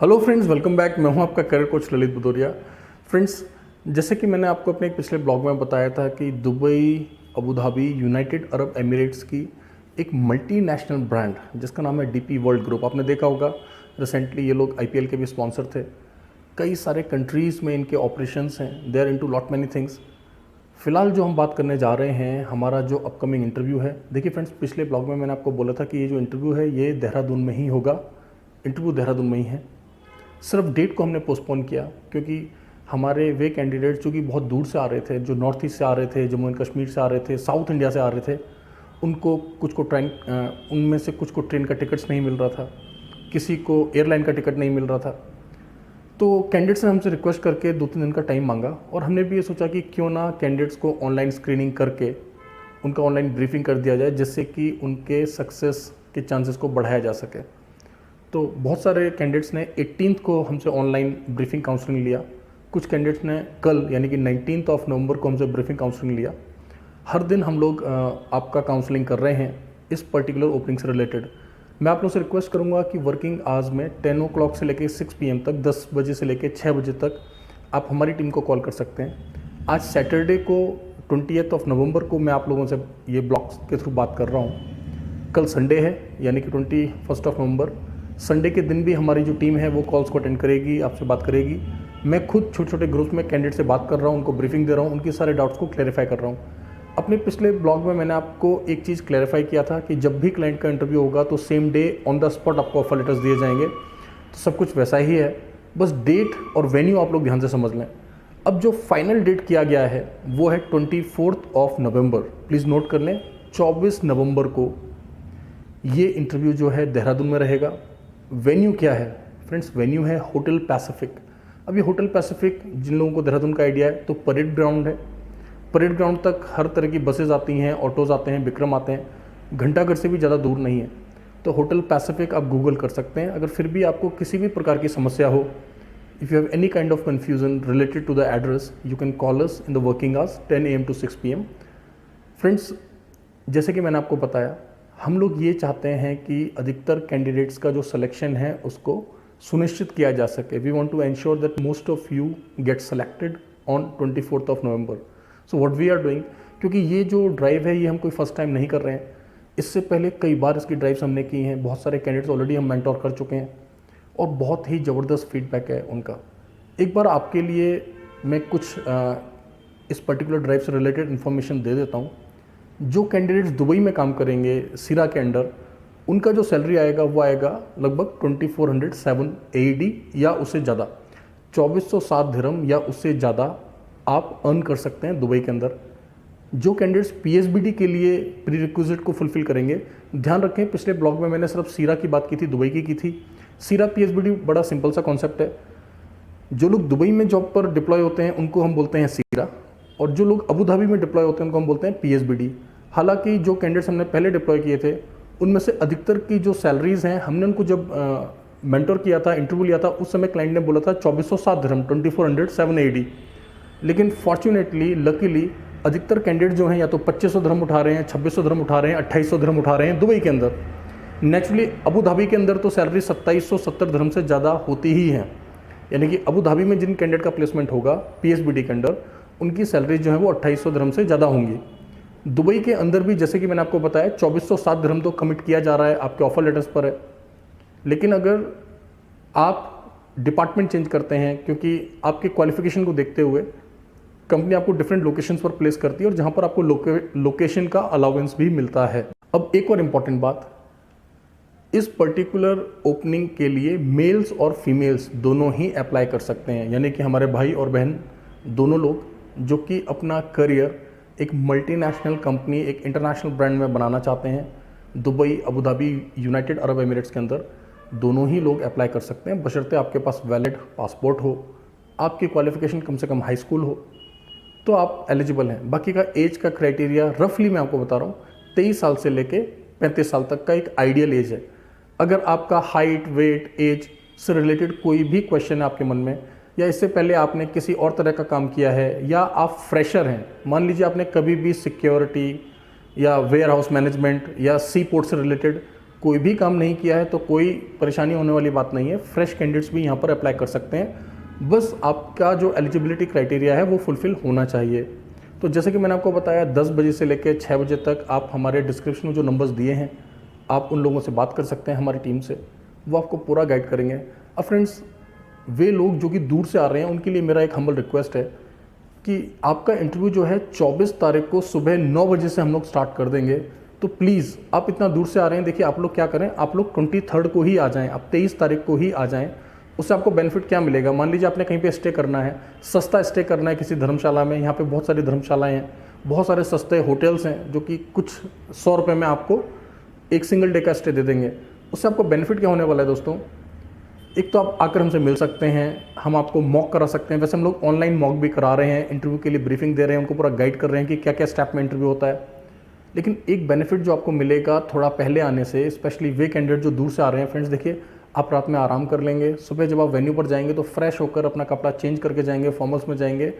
Hello friends, welcome back. मैं हूं आपका career coach Lalit Bhadauria. Friends, जैसे कि मैंने आपको अपने एक पिछले ब्लॉग में बताया था कि Dubai, Abu Dhabi, United Arab Emirates की एक मल्टीनेशनल ब्रांड जिसका नाम है डीपी वर्ल्ड ग्रुप, आपने देखा होगा। रिसेंटली ये लोग आईपीएल के भी स्पॉन्सर थे। कई सारे कंट्रीज़ में इनके ऑपरेशंस हैं। They are into lot many things. फिलहाल जो हम बात करने जा रहे हैं, हमारा जो अपकमिंग इंटरव्यू है। देखिए फ्रेंड्स, पिछले ब्लॉग में मैंने आपको बोला था कि ये जो इंटरव्यू है ये देहरादून में ही होगा। इंटरव्यू देहरादून में ही है। सिर्फ डेट को हमने पोस्टपोन किया क्योंकि हमारे वे कैंडिडेट जो कि बहुत दूर से आ रहे थे, जो नॉर्थ ईस्ट से आ रहे थे, जम्मू एंड कश्मीर से आ रहे थे, साउथ इंडिया से आ रहे थे, उनको कुछ को ट्रेन उनमें से कुछ को ट्रेन का टिकट्स नहीं मिल रहा था, किसी को एयरलाइन का टिकट नहीं मिल रहा था। तो कैंडिडेट्स ने हमसे रिक्वेस्ट करके 2-3 दिन का टाइम मांगा और हमने भी ये सोचा कि क्यों ना कैंडिडेट्स को ऑनलाइन स्क्रीनिंग करके उनका ऑनलाइन ब्रीफिंग कर दिया जाए, जिससे कि उनके सक्सेस के चांसेस को बढ़ाया जा सके। तो बहुत सारे कैंडिडेट्स ने 18th को हमसे ऑनलाइन ब्रीफिंग काउंसलिंग लिया। कुछ कैंडिडेट्स ने कल यानी कि 19th ऑफ नवंबर को हमसे ब्रीफिंग काउंसलिंग लिया। हर दिन हम लोग आपका काउंसलिंग कर रहे हैं इस पर्टिकुलर ओपनिंग से रिलेटेड। मैं आप लोगों से रिक्वेस्ट करूंगा कि वर्किंग आवर्स में 10 o'clock से लेकर 6 PM तक, 10 बजे से लेकर 6 बजे तक आप हमारी टीम को कॉल कर सकते हैं। आज सैटरडे को 20th ऑफ नवंबर को मैं आप लोगों से ये ब्लॉग्स के थ्रू बात कर रहा हूँ। कल संडे है यानी कि 21 ऑफ नवंबर। संडे के दिन भी हमारी जो टीम है वो कॉल्स को अटेंड करेगी, आपसे बात करेगी। मैं खुद छोटे छोटे ग्रुप्स में कैंडिडेट से बात कर रहा हूँ, उनको ब्रीफिंग दे रहा हूँ, उनके सारे डाउट्स को क्लैरिफाई कर रहा हूँ। अपने पिछले ब्लॉग में मैंने आपको एक चीज़ क्लैरिफाई किया था कि जब भी क्लाइंट का इंटरव्यू होगा तो same day on the spot आपको ऑफर लेटर्स दिए जाएंगे। तो सब कुछ वैसा ही है, बस डेट और वेन्यू आप लोग ध्यान से समझ लें। अब जो फाइनल डेट किया गया है वो है 24 ऑफ नवंबर। प्लीज़ नोट कर लें, 24 नवंबर को ये इंटरव्यू जो है देहरादून में रहेगा। वेन्यू क्या है फ्रेंड्स? वेन्यू है होटल पैसिफिक। अब ये होटल पैसिफिक, जिन लोगों को देहरादून का आइडिया है, तो परेड ग्राउंड है। परेड ग्राउंड तक हर तरह की बसेज आती हैं, ऑटोज़ आते हैं, विक्रम आते हैं। घंटाघर से भी ज़्यादा दूर नहीं है। तो होटल पैसिफिक आप गूगल कर सकते हैं। अगर फिर भी आपको किसी भी प्रकार की समस्या हो, if you have any kind of confusion related to the address, you can call us in the working hours 10 AM to 6 PM। Friends, जैसे कि मैंने आपको बताया, हम लोग ये चाहते हैं कि अधिकतर कैंडिडेट्स का जो सिलेक्शन है उसको सुनिश्चित किया जा सके। We want to ensure that most of you get selected on 24 of November. So what we are doing, क्योंकि ये जो ड्राइव है ये हम कोई फर्स्ट टाइम नहीं कर रहे हैं। इससे पहले कई बार इसकी ड्राइव्स हमने की हैं। बहुत सारे कैंडिडेट्स ऑलरेडी हम मेंटोर कर चुके हैं और बहुत ही ज़बरदस्त फीडबैक है उनका। एक बार आपके लिए मैं कुछ इस पर्टिकुलर ड्राइव से रिलेटेड इन्फॉर्मेशन दे देता हूँ। जो कैंडिडेट्स दुबई में काम करेंगे सीरा के अंडर, उनका जो सैलरी आएगा वो आएगा लगभग 2407 AED या उससे ज़्यादा, 2407 दिरहम या उससे ज़्यादा आप अर्न कर सकते हैं दुबई के अंदर। जो कैंडिडेट्स PSBD के लिए प्री रिक्विजिट को फुलफिल करेंगे, ध्यान रखें पिछले ब्लॉग में मैंने सिर्फ सीरा की बात की थी, दुबई की थी। सीरा PSBD बड़ा सिंपल सा कॉन्सेप्ट है। जो लोग दुबई में जॉब पर डिप्लॉय होते हैं उनको हम बोलते हैं सीरा, और जो लोग अबू धाबी में डिप्लॉय होते हैं उनको हम बोलते हैं PSBD। हालांकि जो कैंडिडेट्स हमने पहले डिप्लॉय किए थे उनमें से अधिकतर की जो सैलरीज हैं, हमने उनको जब मेंटोर किया था, इंटरव्यू लिया था, उस समय क्लाइंट ने बोला था 2407 दिरहम, 2407 AED। लेकिन फॉर्चुनेटली, लकीली, अधिकतर कैंडिडेट जो हैं या तो 2500 दिरहम उठा रहे हैं, 2600 दिरहम उठा रहे हैं, 2800 दिरहम उठा रहे हैं दुबई के अंदर। नेचुरली अबू धाबी के अंदर तो सैलरी 2770 दिरहम से ज़्यादा होती ही है। यानी कि अबू धाबी में जिन कैंडिडेट का प्लेसमेंट होगा PSBD के अंडर, उनकी सैलरी जो है वो 2800 दिरहम से ज़्यादा होंगी। दुबई के अंदर भी जैसे कि मैंने आपको बताया 2407 दिरहम तो कमिट किया जा रहा है, आपके ऑफर लेटर्स पर है। लेकिन अगर आप डिपार्टमेंट चेंज करते हैं, क्योंकि आपके क्वालिफिकेशन को देखते हुए कंपनी आपको डिफरेंट लोकेशंस पर प्लेस करती है और जहां पर आपको लोकेशन का अलाउंस भी मिलता है। अब एक और इम्पॉर्टेंट बात, इस पर्टिकुलर ओपनिंग के लिए मेल्स और फीमेल्स दोनों ही अप्लाई कर सकते हैं। यानी कि हमारे भाई और बहन दोनों लोग जो कि अपना करियर एक मल्टीनेशनल कंपनी, एक इंटरनेशनल ब्रांड में बनाना चाहते हैं, Dubai, Abu Dhabi, United Arab Emirates के अंदर, दोनों ही लोग अप्लाई कर सकते हैं, बशर्ते आपके पास वैलिड पासपोर्ट हो, आपकी क्वालिफिकेशन कम से कम हाई स्कूल हो, तो आप एलिजिबल हैं। बाकी का एज का क्राइटेरिया रफली मैं आपको बता रहा हूँ, 23 साल से लेके 35 साल तक का एक आइडियल एज है। अगर आपका हाइट, वेट, एज से रिलेटेड कोई भी क्वेश्चन है आपके मन में, या इससे पहले आपने किसी और तरह का काम किया है, या आप फ्रेशर हैं, मान लीजिए आपने कभी भी सिक्योरिटी या वेयर हाउस मैनेजमेंट या सी पोर्ट से रिलेटेड कोई भी काम नहीं किया है तो कोई परेशानी होने वाली बात नहीं है, फ्रेश कैंडिडेट्स भी यहाँ पर अप्लाई कर सकते हैं। बस आपका जो एलिजिबिलिटी क्राइटेरिया है वो फुलफ़िल होना चाहिए। तो जैसे कि मैंने आपको बताया 10 बजे से लेकर 6 बजे तक आप हमारे डिस्क्रिप्शन में जो नंबर्स दिए हैं आप उन लोगों से बात कर सकते हैं, हमारी टीम से, वो आपको पूरा गाइड करेंगे। अब फ्रेंड्स, वे लोग जो कि दूर से आ रहे हैं उनके लिए मेरा एक हम्बल रिक्वेस्ट है कि आपका इंटरव्यू जो है 24 तारीख को सुबह 9 बजे से हम लोग स्टार्ट कर देंगे। तो प्लीज़, आप इतना दूर से आ रहे हैं, देखिए आप लोग क्या करें, आप लोग 23 को ही आ जाएँ, आप 23 तारीख को ही आ जाएँ। उससे आपको बेनिफिट क्या मिलेगा, मान लीजिए आपने कहीं पे स्टे करना है, सस्ता स्टे करना है किसी धर्मशाला में, यहाँ पे बहुत सारी धर्मशालाएं हैं, बहुत सारे सस्ते होटल्स हैं जो कि कुछ 100 रुपये में आपको एक सिंगल डे का स्टे दे देंगे। उससे आपको बेनिफिट क्या होने वाला है दोस्तों, एक तो आप आकर हमसे मिल सकते हैं, हम आपको मॉक करा सकते हैं। वैसे हम लोग ऑनलाइन मॉक भी करा रहे हैं, इंटरव्यू के लिए ब्रीफिंग दे रहे हैं, उनको पूरा गाइड कर रहे हैं कि क्या क्या स्टेप में इंटरव्यू होता है। लेकिन एक बेनिफिट जो आपको मिलेगा थोड़ा पहले आने से, स्पेशली वे कैंडिडेट जो दूर से आ रहे हैं, फ्रेंड्स देखिए, आप रात में आराम कर लेंगे, सुबह जब आप वेन्यू पर जाएंगे तो फ्रेश होकर अपना कपड़ा चेंज करके जाएंगे, फॉर्मल्स में जाएंगे,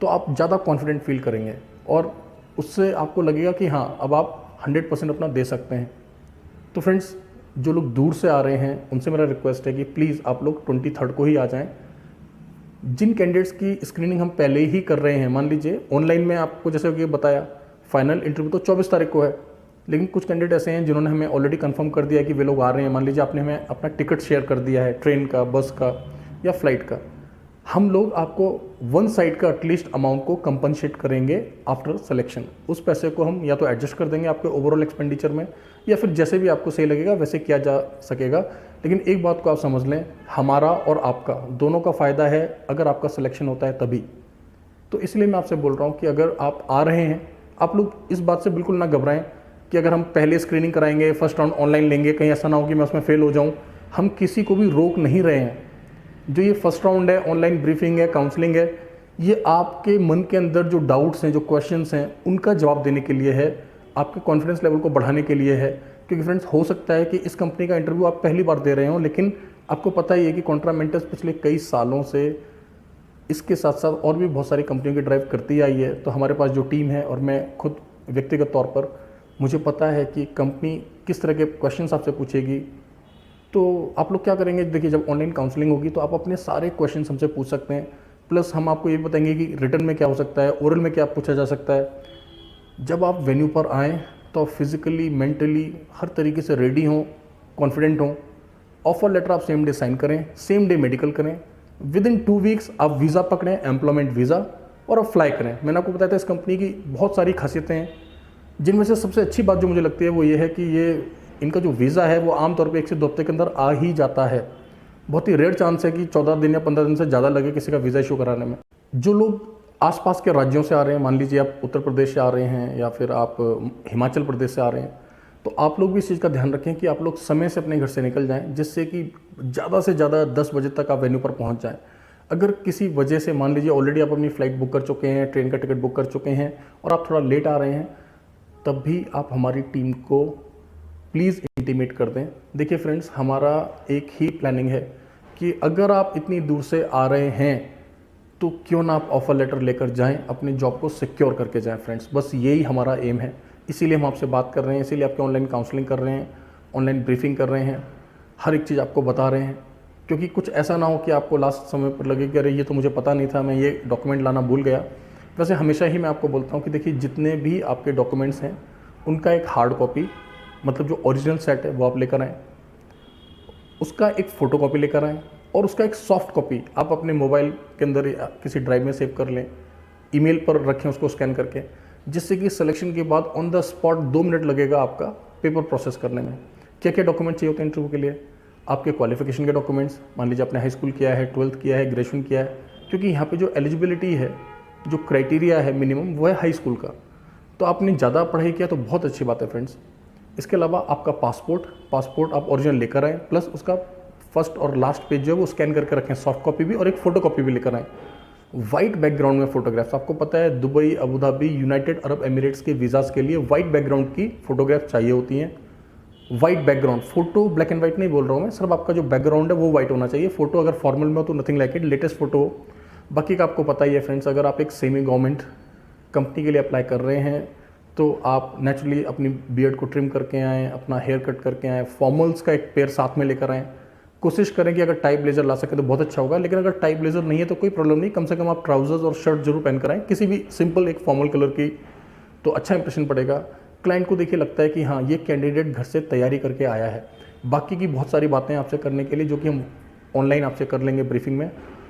तो आप ज़्यादा कॉन्फिडेंट फील करेंगे और उससे आपको लगेगा कि हाँ, अब आप 100% अपना दे सकते हैं। तो फ्रेंड्स, जो लोग दूर से आ रहे हैं उनसे मेरा रिक्वेस्ट है कि प्लीज़ आप लोग 23 को ही आ जाएं। जिन कैंडिडेट्स की स्क्रीनिंग हम पहले ही कर रहे हैं, मान लीजिए ऑनलाइन में आपको जैसे कि बताया, फाइनल इंटरव्यू तो 24 तारीख को है, लेकिन कुछ कैंडिडेट ऐसे हैं जिन्होंने हमें ऑलरेडी कंफर्म कर दिया है कि वे लोग आ रहे हैं। मान लीजिए आपने हमें अपना टिकट शेयर कर दिया है, ट्रेन का, बस का या फ्लाइट का, हम लोग आपको वन साइड का एटलीस्ट अमाउंट को कंपनसेट करेंगे आफ्टर सिलेक्शन। उस पैसे को हम या तो एडजस्ट कर देंगे आपके ओवरऑल एक्सपेंडिचर में, या फिर जैसे भी आपको सही लगेगा वैसे किया जा सकेगा। लेकिन एक बात को आप समझ लें, हमारा और आपका दोनों का फ़ायदा है अगर आपका सिलेक्शन होता है तभी। तो इसलिए मैं आपसे बोल रहा हूँ कि अगर आप आ रहे हैं, आप लोग इस बात से बिल्कुल ना घबराएं कि अगर हम पहले स्क्रीनिंग कराएंगे, फर्स्ट राउंड ऑनलाइन लेंगे, कहीं ऐसा ना हो कि मैं उसमें फेल हो जाऊँ। हम किसी को भी रोक नहीं रहे हैं। जो ये फर्स्ट राउंड है, ऑनलाइन ब्रीफिंग है, काउंसलिंग है, ये आपके मन के अंदर जो डाउट्स हैं, जो क्वेश्चंस हैं, उनका जवाब देने के लिए है, आपके कॉन्फिडेंस लेवल को बढ़ाने के लिए है। क्योंकि फ्रेंड्स, हो सकता है कि इस कंपनी का इंटरव्यू आप पहली बार दे रहे हो, लेकिन आपको पता ही है कि कॉन्ट्रा मेंटस पिछले कई सालों से इसके साथ साथ और भी बहुत सारी कंपनियों की ड्राइव करती आई है। तो हमारे पास जो टीम है और मैं खुद व्यक्तिगत तौर पर, मुझे पता है कि कंपनी किस तरह के क्वेश्चंस आपसे पूछेगी। तो आप लोग क्या करेंगे, देखिए जब ऑनलाइन काउंसलिंग होगी तो आप अपने सारे क्वेश्चंस हमसे पूछ सकते हैं। प्लस हम आपको ये बताएंगे कि रिटर्न में क्या हो सकता है, ओरल में क्या पूछा जा सकता है। जब आप वेन्यू पर आएँ तो आप फिज़िकली, मेंटली हर तरीके से रेडी हों, कॉन्फिडेंट हों। ऑफर लेटर आप सेम डे साइन करें, सेम डे मेडिकल करें, विद इन 2 वीक्स आप वीज़ा पकड़ें, एम्प्लॉयमेंट वीज़ा, और आप फ्लाई करें। मैंने आपको बताया था इस कंपनी की बहुत सारी खासियतें हैं, जिनमें से सबसे अच्छी बात जो मुझे लगती है वो ये है कि ये इनका जो वीज़ा है वो आमतौर पे 1 से 2 हफ्ते के अंदर आ ही जाता है। बहुत ही रेयर चांस है कि 14 दिन या 15 दिन से ज़्यादा लगे किसी का वीज़ा इशू कराने में। जो लोग आसपास के राज्यों से आ रहे हैं, मान लीजिए आप उत्तर प्रदेश से आ रहे हैं या फिर आप हिमाचल प्रदेश से आ रहे हैं, तो आप लोग भी इस चीज़ का ध्यान रखें कि आप लोग समय से अपने घर से निकल जाएँ, जिससे कि ज़्यादा से ज़्यादा 10 बजे तक आप वेन्यू पर पहुँच जाएँ। अगर किसी वजह से मान लीजिए ऑलरेडी आप अपनी फ़्लाइट बुक कर चुके हैं, ट्रेन का टिकट बुक कर चुके हैं और आप थोड़ा लेट आ रहे हैं, तब भी आप हमारी टीम को प्लीज़ इंटीमेट कर दें। देखिए फ्रेंड्स, हमारा एक ही प्लानिंग है कि अगर आप इतनी दूर से आ रहे हैं तो क्यों ना आप ऑफ़र लेटर लेकर जाएं, अपनी जॉब को सिक्योर करके जाएं। फ्रेंड्स, बस यही हमारा एम है, इसीलिए हम आपसे बात कर रहे हैं, इसीलिए आपके ऑनलाइन काउंसलिंग कर रहे हैं, ऑनलाइन ब्रीफिंग कर रहे हैं, हर एक चीज़ आपको बता रहे हैं। क्योंकि कुछ ऐसा ना हो कि आपको लास्ट समय पर लगे कि अरे ये तो मुझे पता नहीं था, मैं ये डॉक्यूमेंट लाना भूल गया। वैसे हमेशा ही मैं आपको बोलता हूँ कि देखिए, जितने भी आपके डॉक्यूमेंट्स हैं उनका एक हार्ड कॉपी, मतलब जो ओरिजिनल सेट है वो आप लेकर आएँ, उसका एक फ़ोटो कॉपी लेकर आएँ और उसका एक सॉफ्ट कॉपी आप अपने मोबाइल के अंदर या किसी ड्राइव में सेव कर लें, ईमेल पर रखें उसको स्कैन करके, जिससे कि सिलेक्शन के बाद ऑन द स्पॉट 2 मिनट लगेगा आपका पेपर प्रोसेस करने में। क्या क्या डॉक्यूमेंट चाहिए होते हैं इंटरव्यू के लिए, आपके क्वालिफिकेशन के डॉक्यूमेंट्स, मान लीजिए आपने हाई स्कूल किया है, 12th किया है, ग्रेजुएशन किया है, क्योंकि यहाँ पे जो एलिजिबिलिटी है, जो क्राइटेरिया है मिनिमम, वो है हाई स्कूल का। तो आपने ज़्यादा पढ़ाई किया तो बहुत अच्छी बात है फ्रेंड्स। इसके अलावा आपका पासपोर्ट आप ओरिजिनल लेकर आएँ, प्लस उसका फर्स्ट और लास्ट पेज जो है वो स्कैन करके रखें, सॉफ्ट कॉपी भी, और एक फ़ोटो कॉपी भी लेकर आएँ। वाइट बैकग्राउंड में फोटोग्राफ्स, आपको पता है Dubai, Abu Dhabi, United Arab Emirates के वीज़ाज़ के लिए वाइट बैकग्राउंड की फ़ोटोग्राफ चाहिए होती हैं। White background, photo black and white नहीं बोल रहा हूँ मैं, सिर्फ आपका जो बैकग्राउंड है वो वाइट होना चाहिए। फोटो अगर फॉर्मल में हो तो nothing like it, latest photo हो। बाकी का आपको पता ही है फ्रेंड्स, अगर आप एक सेमी गवर्नमेंट कंपनी के लिए अप्लाई कर रहे हैं तो आप नेचुरली अपनी बियर्ड को ट्रिम करके आएँ, अपना हेयर कट करके आएँ, फॉर्मल्स का एक पेयर साथ में लेकर आएँ। कोशिश करें कि अगर टाई ब्लेजर ला सके तो बहुत अच्छा होगा, लेकिन अगर टाई ब्लेजर नहीं है तो कोई प्रॉब्लम नहीं, कम से कम आप ट्राउजर्स और शर्ट जरूर पहन कर आएँ, किसी भी सिंपल एक फॉर्मल कलर की, तो अच्छा इंप्रेशन पड़ेगा। क्लाइंट को देखिए लगता है कि हाँ ये कैंडिडेट घर से तैयारी करके आया है। बाकी की बहुत सारी बातें आपसे करने के लिए जो कि हम ऑनलाइन आपसे कर लेंगे ब्रीफिंग में।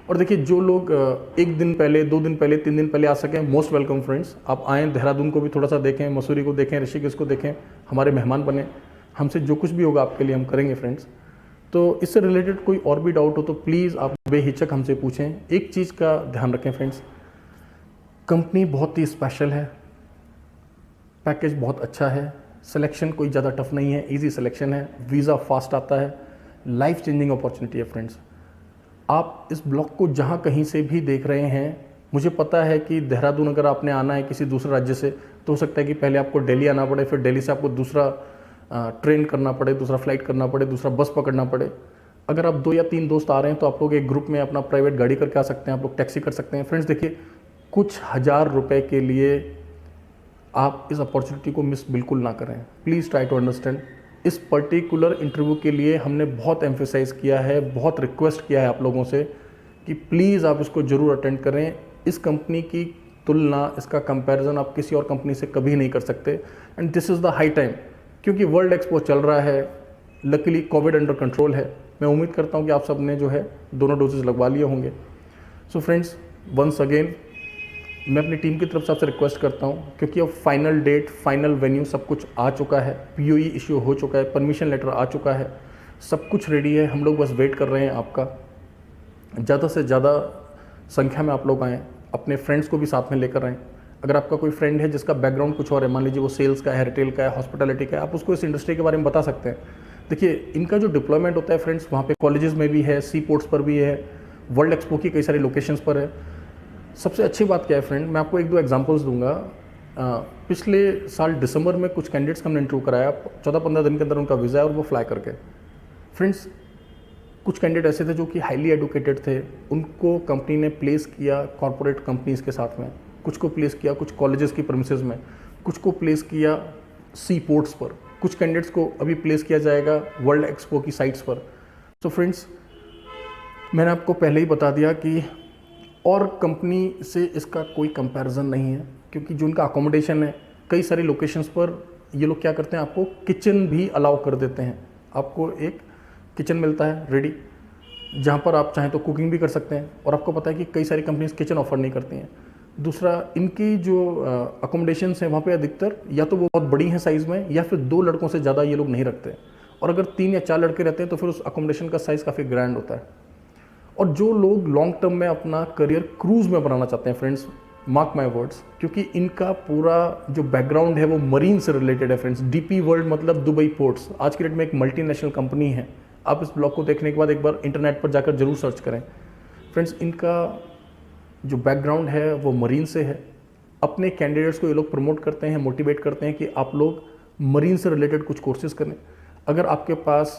और देखिए जो लोग 1 दिन पहले, 2 दिन पहले, 3 दिन पहले आ सकें, मोस्ट वेलकम फ्रेंड्स। आप आएँ, देहरादून को भी थोड़ा सा देखें, मसूरी को देखें, ऋषिकेश को देखें, हमारे मेहमान बने। हमसे जो कुछ भी होगा आपके लिए हम करेंगे फ्रेंड्स। तो इससे रिलेटेड कोई और भी डाउट हो तो प्लीज़ आप बेहिचक हमसे पूछें। एक चीज़ का ध्यान रखें फ्रेंड्स, कंपनी बहुत ही स्पेशल है, पैकेज बहुत अच्छा है, सिलेक्शन कोई ज़्यादा टफ नहीं है, इजी सिलेक्शन है, वीज़ा फास्ट आता है, लाइफ चेंजिंग अपॉर्चुनिटी है फ्रेंड्स। आप इस ब्लॉग को जहाँ कहीं से भी देख रहे हैं, मुझे पता है कि देहरादून अगर आपने आना है किसी दूसरे राज्य से तो हो सकता है कि पहले आपको दिल्ली आना पड़े, फिर दिल्ली से आपको दूसरा ट्रेन करना पड़े, दूसरा फ्लाइट करना पड़े, दूसरा बस पकड़ना पड़े। अगर आप 2 या 3 दोस्त आ रहे हैं तो आप लोग एक ग्रुप में अपना प्राइवेट गाड़ी करके आ सकते हैं, आप लोग टैक्सी कर सकते हैं। फ्रेंड्स देखिए, कुछ हज़ार रुपए के लिए आप इस अपॉर्चुनिटी को मिस बिल्कुल ना करें। Please try to understand. इस पर्टिकुलर इंटरव्यू के लिए हमने बहुत एम्फेसाइज़ किया है, बहुत रिक्वेस्ट किया है आप लोगों से कि प्लीज़ आप इसको ज़रूर अटेंड करें। इस कंपनी की तुलना, इसका कंपैरिजन आप किसी और कंपनी से कभी नहीं कर सकते। And this is the high time, क्योंकि वर्ल्ड एक्सपो चल रहा है, लकीली कोविड अंडर कंट्रोल है। मैं उम्मीद करता हूँ कि आप सब ने जो है दोनों डोजेज लगवा लिए होंगे। सो फ्रेंड्स, वंस अगेन मैं अपनी टीम की तरफ से आपसे रिक्वेस्ट करता हूँ, क्योंकि अब फाइनल डेट, फाइनल वेन्यू सब कुछ आ चुका है, पीओई इश्यू हो चुका है, परमिशन लेटर आ चुका है, सब कुछ रेडी है, हम लोग बस वेट कर रहे हैं आपका। ज़्यादा से ज़्यादा संख्या में आप लोग आएँ, अपने फ्रेंड्स को भी साथ में लेकर आएँ। अगर आपका कोई फ्रेंड है जिसका बैकग्राउंड कुछ और है, मान लीजिए वो सेल्स का है, रिटेल का है, हॉस्पिटैलिटी का है, आप उसको इस इंडस्ट्री के बारे में बता सकते हैं। देखिए, इनका जो डिप्लॉयमेंट होता है फ्रेंड्स, वहाँ पे कॉलेजेस में भी है, सी पोर्ट्स पर भी है, वर्ल्ड एक्सपो की कई सारी लोकेशंस पर है। सबसे अच्छी बात क्या है फ्रेंड, मैं आपको 1-2 एग्जांपल्स दूंगा। पिछले साल दिसंबर में कुछ कैंडिडेट्स का हमने इंटरव्यू कराया, 14-15 दिन के अंदर उनका वीज़ा है और वो फ्लाई करके। फ्रेंड्स, कुछ कैंडिडेट ऐसे थे जो कि हाईली एडुकेटेड थे, उनको कंपनी ने प्लेस किया कॉर्पोरेट कंपनीज़ के साथ में, कुछ को प्लेस किया कुछ कॉलेजेस की प्रेमिसेस में, कुछ को प्लेस किया सी पोर्ट्स पर, कुछ कैंडिडेट्स को अभी प्लेस किया जाएगा वर्ल्ड एक्सपो की साइट्स पर। तो फ्रेंड्स, मैंने आपको पहले ही बता दिया कि और कंपनी से इसका कोई कंपैरिजन नहीं है, क्योंकि जो उनका अकोमोडेशन है, कई सारी लोकेशंस पर ये लोग क्या करते हैं, आपको किचन भी अलाउ कर देते हैं। आपको एक किचन मिलता है रेडी, जहाँ पर आप चाहें तो कुकिंग भी कर सकते हैं। और आपको पता है कि कई सारी कंपनीज किचन ऑफर नहीं करती हैं। दूसरा, इनकी जो अकोमोडेशंस हैं वहाँ पे अधिकतर या तो वो बहुत बड़ी हैं साइज़ में, या फिर 2 लड़कों से ज़्यादा ये लोग नहीं रखते। और अगर 3 या 4 लड़के रहते हैं तो फिर उस अकोमोडेशन का साइज़ काफ़ी ग्रैंड होता है। और जो लोग लॉन्ग टर्म में अपना करियर क्रूज़ में बनाना चाहते हैं फ्रेंड्स, मार्क माय वर्ड्स, क्योंकि इनका पूरा जो बैकग्राउंड है वो मरीन से रिलेटेड है फ्रेंड्स। डीपी वर्ल्ड मतलब दुबई पोर्ट्स आज की डेट में एक मल्टीनेशनल कंपनी है। आप इस ब्लॉग को देखने के बाद एक बार इंटरनेट पर जाकर जरूर सर्च करें फ्रेंड्स। इनका जो बैकग्राउंड है वो मरीन से है। अपने कैंडिडेट्स को ये लोग प्रमोट करते हैं, मोटिवेट करते हैं कि आप लोग मरीन से रिलेटेड कुछ कोर्सेज करें। अगर आपके पास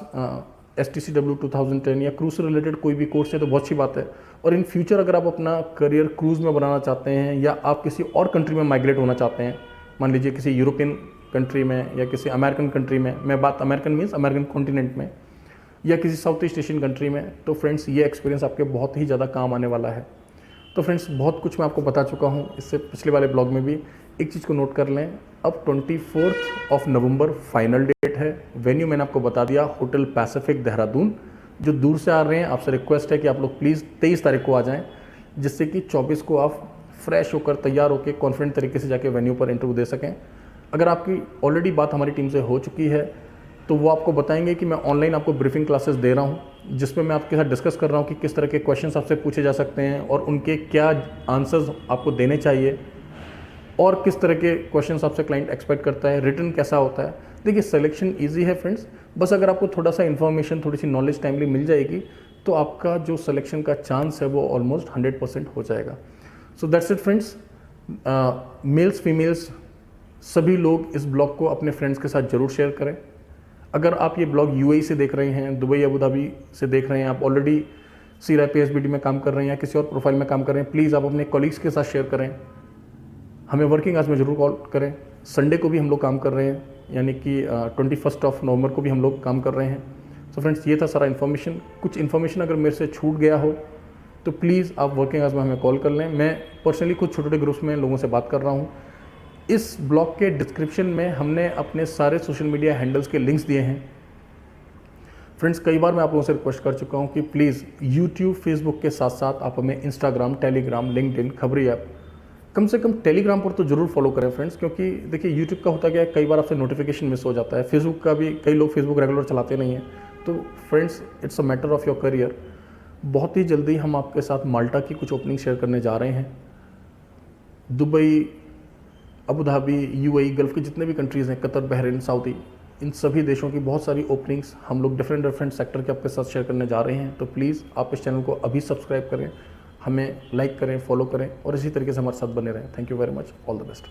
STCW 2010 या क्रूज से रिलेटेड कोई भी कोर्स है तो बहुत अच्छी बात है। और इन फ्यूचर अगर आप अपना करियर क्रूज़ में बनाना चाहते हैं, या आप किसी और कंट्री में माइग्रेट होना चाहते हैं, मान लीजिए किसी यूरोपियन कंट्री में या किसी अमेरिकन कंट्री में, मैं बात अमेरिकन मीन्स अमेरिकन कॉन्टिनेंट में, या किसी साउथ ईस्ट एशियन कंट्री में, तो फ्रेंड्स ये एक्सपीरियंस आपके बहुत ही ज़्यादा काम आने वाला है। तो फ्रेंड्स, बहुत कुछ मैं आपको बता चुका हूँ इससे पिछले वाले ब्लॉग में भी। एक चीज़ को नोट कर लें, अब 24 नवंबर फाइनल डेट है। वेन्यू मैंने आपको बता दिया, होटल पैसिफिक देहरादून। जो दूर से आ रहे हैं, आपसे रिक्वेस्ट है कि आप लोग प्लीज़ 23 तारीख को आ जाएं, जिससे कि 24 को आप फ्रेश होकर, तैयार होकर, कॉन्फिडेंट तरीके से जाके वेन्यू पर इंटरव्यू दे सकें। अगर आपकी ऑलरेडी बात हमारी टीम से हो चुकी है तो वो आपको बताएंगे कि मैं ऑनलाइन आपको ब्रीफिंग क्लासेस दे रहा हूँ, जिसमें मैं आपके साथ डिस्कस कर रहा हूँ कि किस तरह के क्वेश्चंस आपसे पूछे जा सकते हैं और उनके क्या आंसर्स आपको देने चाहिए, और किस तरह के क्वेश्चंस आपसे क्लाइंट एक्सपेक्ट करता है, रिटर्न कैसा होता है। देखिए, सिलेक्शन इजी है फ्रेंड्स, बस अगर आपको थोड़ा सा इन्फॉर्मेशन, थोड़ी सी नॉलेज टाइमली मिल जाएगी तो आपका जो सिलेक्शन का चांस है वो ऑलमोस्ट 100% हो जाएगा। So that's it friends. Mails females सभी लोग इस ब्लॉग को अपने फ्रेंड्स के साथ ज़रूर शेयर करें। अगर आप ये ब्लॉग UAE से देख रहे हैं, दुबई अबू धाबी से देख रहे हैं, आप ऑलरेडी CRA PSBD में काम कर रहे हैं या किसी और प्रोफाइल में काम कर रहे हैं, प्लीज़ आप अपने कॉलीग्स के साथ शेयर करें। हमें वर्किंग आवर्स में ज़रूर कॉल करें। संडे को भी हम लोग काम कर रहे हैं, यानी कि 21 नवंबर को भी हम लोग काम कर रहे हैं। सो फ्रेंड्स, ये था सारा इन्फॉर्मेशन। कुछ इन्फॉर्मेशन अगर मेरे से छूट गया हो तो प्लीज़ आप वर्किंग आवर्स में हमें कॉल कर लें। मैं पर्सनली कुछ छोटे छोटे ग्रुप्स में लोगों से बात कर रहा हूँ। इस ब्लॉग के डिस्क्रिप्शन में हमने अपने सारे सोशल मीडिया हैंडल्स के लिंक्स दिए हैं। फ्रेंड्स, कई बार मैं आप लोगों से रिक्वेस्ट कर चुका हूँ कि प्लीज़ यूट्यूब, फेसबुक के साथ साथ आप हमें इंस्टाग्राम, टेलीग्राम, लिंक्डइन, खबरी ऐप, कम से कम टेलीग्राम पर तो ज़रूर फॉलो करें फ्रेंड्स, क्योंकि देखिए यूट्यूब का होता क्या है, कई बार आपसे नोटिफिकेशन मिस हो जाता है। फेसबुक का भी कई लोग फेसबुक रेगुलर चलाते नहीं हैं। तो friends, it's a matter of your career. बहुत ही जल्दी हम आपके साथ माल्टा की कुछ ओपनिंग शेयर करने जा रहे हैं। Dubai, Abu Dhabi, UAE, gulf की जितने भी कंट्रीज़ हैं, कतर, बहरीन, सऊदी, इन सभी देशों की बहुत सारी ओपनिंग्स हम लोग डिफरेंट सेक्टर के आपके साथ शेयर करने जा रहे हैं। तो प्लीज़ आप इस चैनल को अभी सब्सक्राइब करें, हमें लाइक करें, फॉलो करें और इसी तरीके से हमारे साथ बने रहें। Thank you very much, all the best.